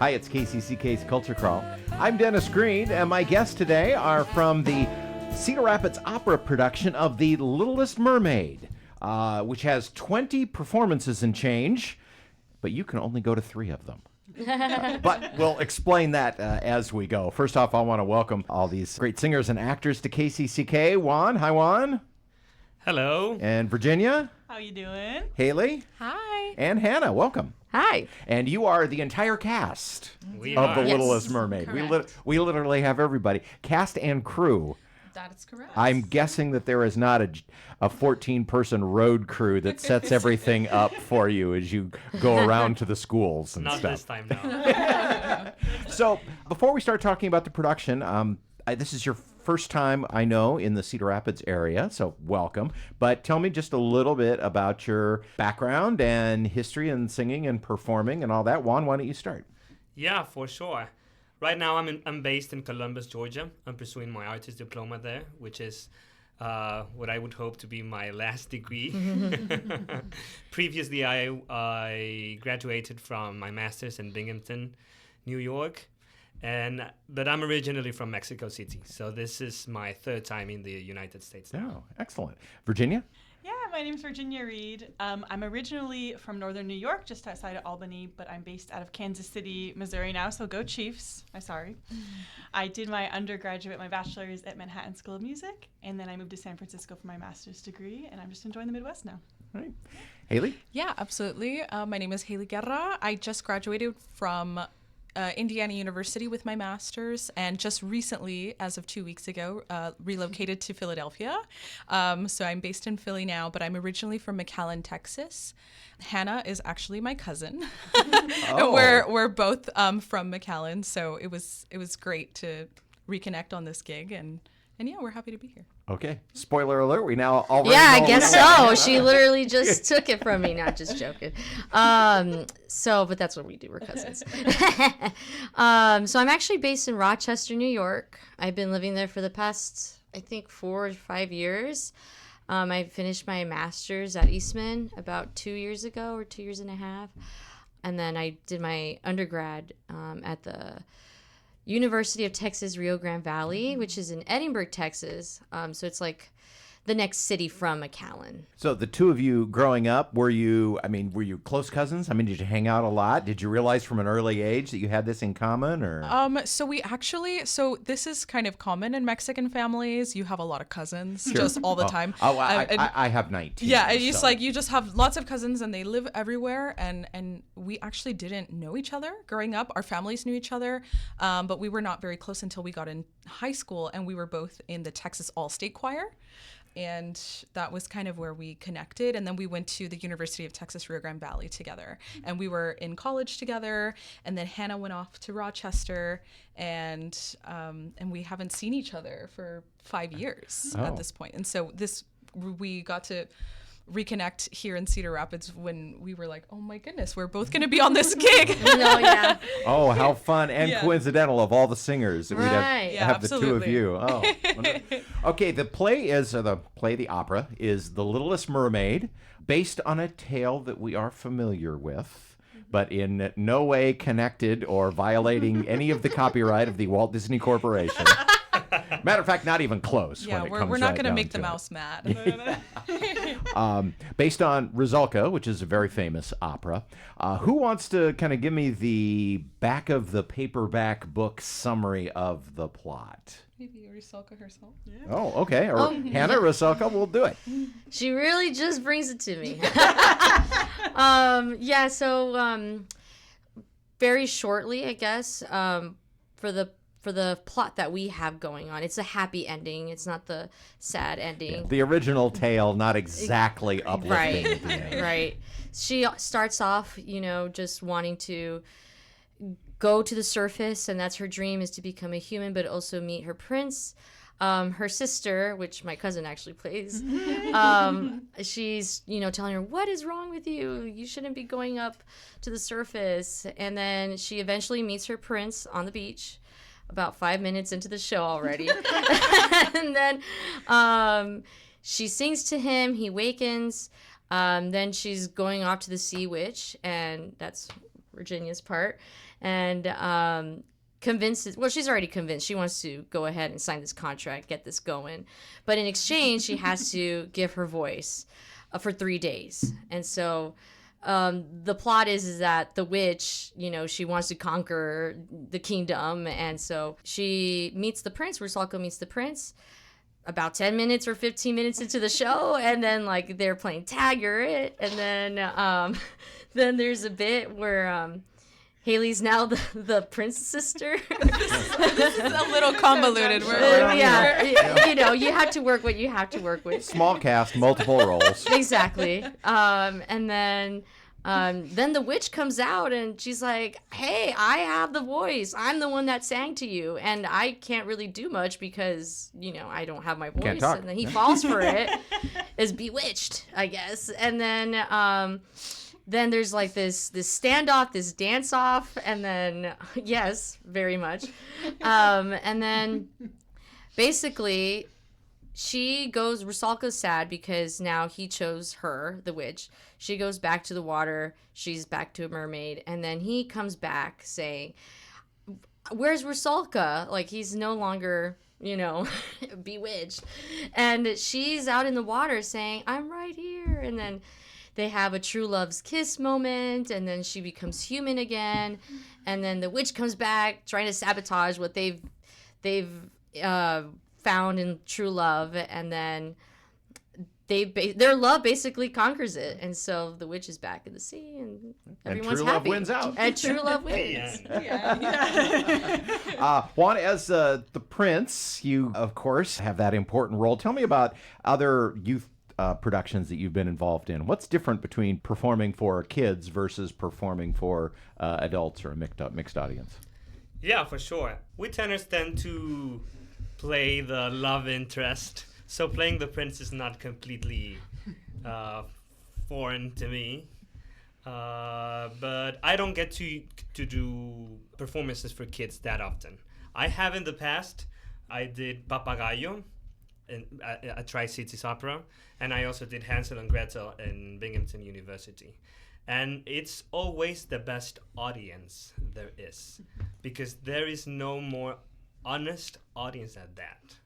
Hi, it's KCCK's Culture Crawl. I'm Dennis Green, and my guests today are from the Cedar Rapids Opera production of The Littlest Mermaid, which has 20 performances and change, but you can only go to 3 of them. But we'll explain that as we go. First off, I want to welcome all these great singers and actors to KCCK. Juan, hi Juan. Hello. And Virginia. How you doing? Haley. Hi. And Hannah, welcome. Hi. And you are the entire cast of The Littlest Mermaid. We literally have everybody, cast and crew. That is correct. I'm guessing that there is not a 14-person road crew that sets everything up for you as you go around to the schools and Not stuff. this time, no. So before we start talking about the production, this is your first time, I know, in the Cedar Rapids area, so welcome. But tell me just a little bit about your background and history in singing and performing and all that. Juan, why don't you start? Yeah, for sure. Right now, I'm based in Columbus, Georgia. I'm pursuing my artist diploma there, which is what I would hope to be my last degree. Previously, I graduated from my master's in Binghamton, New York. But I'm originally from Mexico City, so this is my 3rd time in the United States now. Oh, excellent. Virginia? Yeah, my name's Virginia Reed. I'm originally from northern New York, just outside of Albany, but I'm based out of Kansas City, Missouri now, so go Chiefs. I'm sorry. I did my undergraduate, my bachelor's at Manhattan School of Music, and then I moved to San Francisco for my master's degree, and I'm just enjoying the Midwest now. All right. Haley? Yeah, absolutely. My name is Haley Guerra. I just graduated from Indiana University with my master's, and just recently, as of 2 weeks ago, relocated to Philadelphia. So I'm based in Philly now, but I'm originally from McAllen, Texas. Hannah is actually my cousin. Oh. We're both from McAllen, so it was great to reconnect on this gig, and yeah, we're happy to be here. Okay. Spoiler alert, we now already Yeah, I know guess that. so. She literally just took it from me. Not just joking. But that's what we do. We're cousins. So I'm actually based in Rochester, New York. I've been living there for the past, I think, 4 or 5 years. I finished my master's at Eastman about 2 years ago, or 2 years and a half. And then I did my undergrad at the University of Texas, Rio Grande Valley, which is in Edinburgh, Texas. So it's like the next city from McAllen. So the two of you growing up, were you close cousins? I mean, did you hang out a lot? Did you realize from an early age that you had this in common, or? So this is kind of common in Mexican families. You have a lot of cousins just all the time. I have 19. Yeah, it's so. like you just have lots of cousins and they live everywhere, and we actually didn't know each other growing up. Our families knew each other, but we were not very close until we got in high school, and we were both in the Texas All-State Choir. And that was kind of where we connected. And then we went to the University of Texas, Rio Grande Valley together. And we were in college together. And then Hannah went off to Rochester. And we haven't seen each other for 5 years at this point. And so we got to reconnect here in Cedar Rapids when we were like, oh my goodness, we're both going to be on this gig. Yeah. Oh, how fun and coincidental of all the singers that we'd have the two of you. Oh, okay. The opera is The Littlest Mermaid, based on a tale that we are familiar with, but in no way connected or violating any of the copyright of the Walt Disney Corporation. Matter of fact, not even close. Yeah, we're not going to make the mouse mad. Based on Rusalka, which is a very famous opera. Who wants to kind of give me the back of the paperback book summary of the plot? Maybe Rusalka herself. Yeah. Oh, okay. Or Hannah Rusalka will do it. She really just brings it to me. Very shortly, I guess, for the plot that we have going on. It's a happy ending. It's not the sad ending. Yeah, the original tale, not exactly uplifting. Right. She starts off, just wanting to go to the surface, and that's her dream, is to become a human, but also meet her prince. Her sister, which my cousin actually plays, she's, telling her, what is wrong with you? You shouldn't be going up to the surface. And then she eventually meets her prince on the beach, about 5 minutes into the show already. And then she sings to him, he wakens. Then she's going off to the sea witch, and that's Virginia's part, and she's already convinced. She wants to go ahead and sign this contract, get this going. But in exchange, she has to give her voice for 3 days. And so the plot is that the witch, she wants to conquer the kingdom. And so she meets the prince. Rusalka meets the prince about 10 minutes or 15 minutes into the show. And then, like, they're playing tag, you're it. And then there's a bit where Haley's now the prince's sister. This is a little convoluted. You have to work what you have to work with. Small cast, multiple roles. Exactly. And then the witch comes out and she's like, hey, I have the voice. I'm the one that sang to you. And I can't really do much because, I don't have my voice. Can't talk. And then he falls for it, is bewitched, I guess. And then there's like this standoff, this dance off, and then, yes, very much. And then basically Rusalka's sad because now he chose her, the witch. She goes back to the water. She's back to a mermaid. And then he comes back saying, where's Rusalka? Like, he's no longer, bewitched. And she's out in the water saying, I'm right here. And then they have a true love's kiss moment, and then she becomes human again, and then the witch comes back trying to sabotage what they've found in true love, and then their love basically conquers it, and so the witch is back in the sea, and everyone's true happy. love wins out. And true love wins. Juan, as the prince, you of course have that important role. Tell me about other youth productions that you've been involved in. What's different between performing for kids versus performing for adults or a mixed audience? Yeah, for sure. We tenors tend to play the love interest, so playing the prince is not completely foreign to me. But I don't get to do performances for kids that often. I have in the past. I did Papagayo at Tri-Cities Opera, and I also did Hansel and Gretel in Binghamton University. And it's always the best audience there is, because there is no more honest audience than that.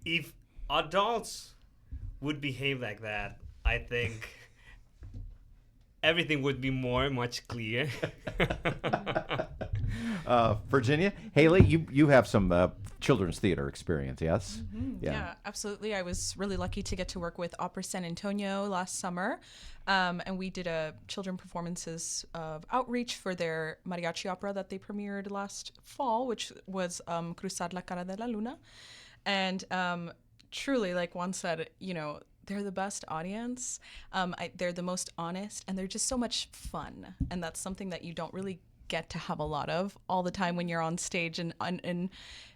If adults would behave like that, I think everything would be much clearer. Virginia, Haley, you have some children's theater experience, yes? Mm-hmm. Yeah, absolutely. I was really lucky to get to work with Opera San Antonio last summer, and we did a children performances of outreach for their mariachi opera that they premiered last fall, which was Cruzar la Cara de la Luna. And truly, like Juan said, they're the best audience. They're the most honest, and they're just so much fun. And that's something that you don't really get to have a lot of all the time when you're on stage and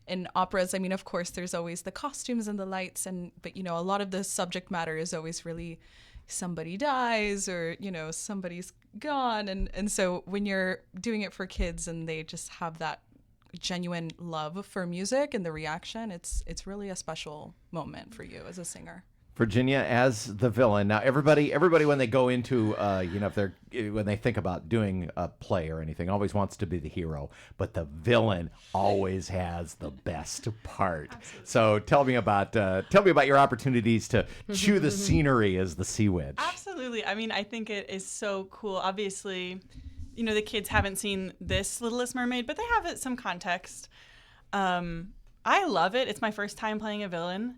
in operas. I mean, of course, there's always the costumes and the lights, but a lot of the subject matter is always really somebody dies or somebody's gone, and so when you're doing it for kids and they just have that genuine love for music and the reaction, it's really a special moment for you as a singer. Virginia, as the villain. Now, everybody, when they go into, when they think about doing a play or anything, always wants to be the hero, but the villain always has the best part. Absolutely. So tell me about your opportunities to chew the scenery as the sea witch. Absolutely. I mean, I think it is so cool. Obviously, the kids haven't seen this Littlest Mermaid, but they have some context. I love it. It's my first time playing a villain.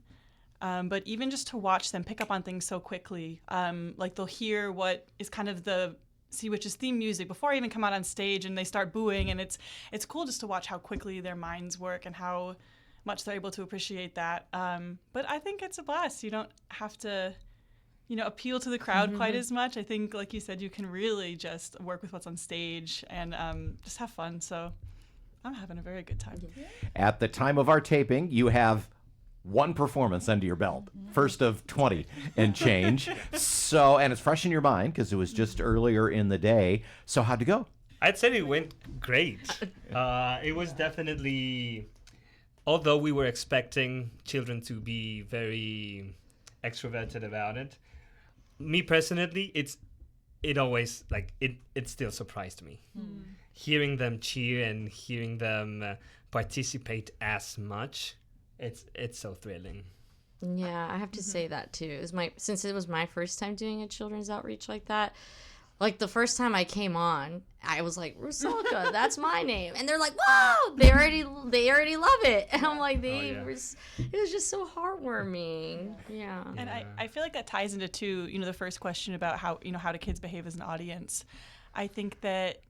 But even just to watch them pick up on things so quickly, like they'll hear what is kind of the Sea Witch's theme music before I even come out on stage, and they start booing, and it's cool just to watch how quickly their minds work and how much they're able to appreciate that. But I think it's a blast. You don't have to, appeal to the crowd quite as much. I think, like you said, you can really just work with what's on stage and just have fun. So I'm having a very good time. At the time of our taping, you have one performance under your belt, first of 20 and change. So, and it's fresh in your mind because it was just earlier in the day. So how'd it go? I'd say it went great. It was definitely, although we were expecting children to be very extroverted about it, me personally, it's it always like it still surprised me. Hearing them cheer and hearing them participate as much, it's so thrilling. Yeah, I have to say that too. Since it was my first time doing a children's outreach like that. Like the first time I came on, I was like, Rusalka, that's my name. And they're like, whoa, they already love it. And I'm like, it was just so heartwarming. Yeah. And I feel like that ties into too, the first question about how do kids behave as an audience. I think that,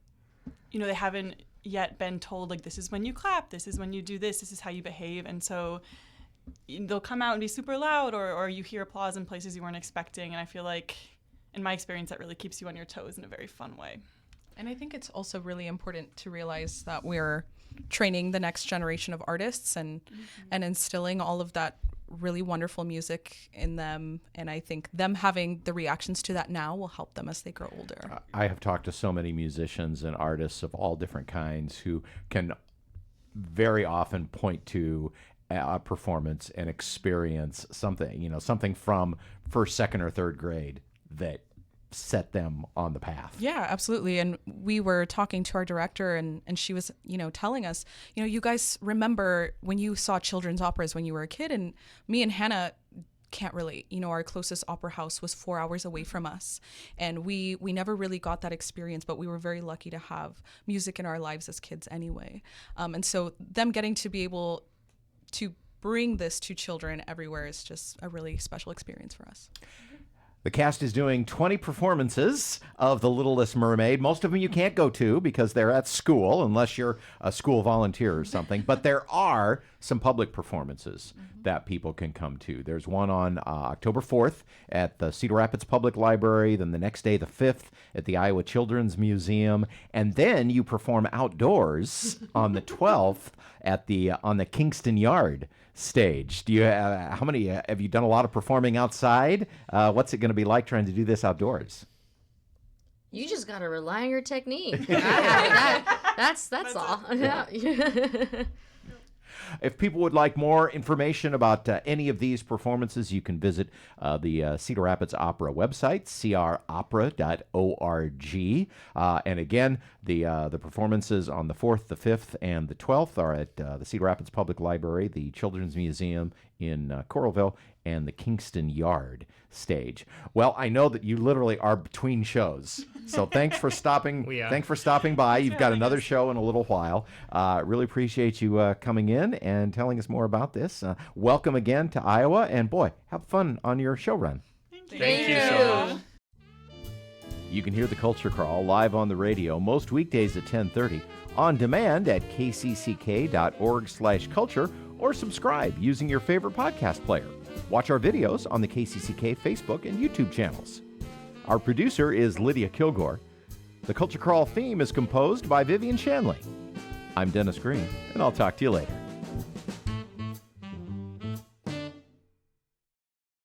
they haven't yet been told like, this is when you clap, this is when you do this is how you behave. And so they'll come out and be super loud or you hear applause in places you weren't expecting. And I feel like, in my experience, that really keeps you on your toes in a very fun way. And I think it's also really important to realize that we're training the next generation of artists and instilling all of that really wonderful music in them. And I think them having the reactions to that now will help them as they grow older. I have talked to so many musicians and artists of all different kinds who can very often point to a performance and experience something from first, second, or third grade that set them on the path. Yeah, absolutely. And we were talking to our director and she was, telling us, you guys remember when you saw children's operas when you were a kid, and me and Hannah can't relate. Our closest opera house was 4 hours away from us. And we never really got that experience, but we were very lucky to have music in our lives as kids anyway. And so them getting to be able to bring this to children everywhere is just a really special experience for us. The cast is doing 20 performances of The Littlest Mermaid. Most of them you can't go to because they're at school, unless you're a school volunteer or something. But there are some public performances that people can come to. There's one on October 4th at the Cedar Rapids Public Library, then the next day, the 5th, at the Iowa Children's Museum, and then you perform outdoors on the 12th on the Kingston Yard Stage. Do you how many have you done a lot of performing outside? What's it going to be like trying to do this outdoors? You just got to rely on your technique. That's all. Yeah. If people would like more information about any of these performances, you can visit the Cedar Rapids Opera website, cropera.org. And again, the performances on the 4th, the 5th, and the 12th are at the Cedar Rapids Public Library, the Children's Museum in Coralville, and the Kingston Yard Stage. Well, I know that you literally are between shows, so thanks for stopping. Thanks for stopping by. You've got another show in a little while. Really appreciate you coming in and telling us more about this. Welcome again to Iowa, and boy, have fun on your show run. Thank you so much. You can hear the Culture Crawl live on the radio most weekdays at 10:30, on demand at kcck.org/culture, or subscribe using your favorite podcast player. Watch our videos on the KCCK Facebook and YouTube channels. Our producer is Lydia Kilgore. The Culture Crawl theme is composed by Vivian Shanley. I'm Dennis Green, and I'll talk to you later.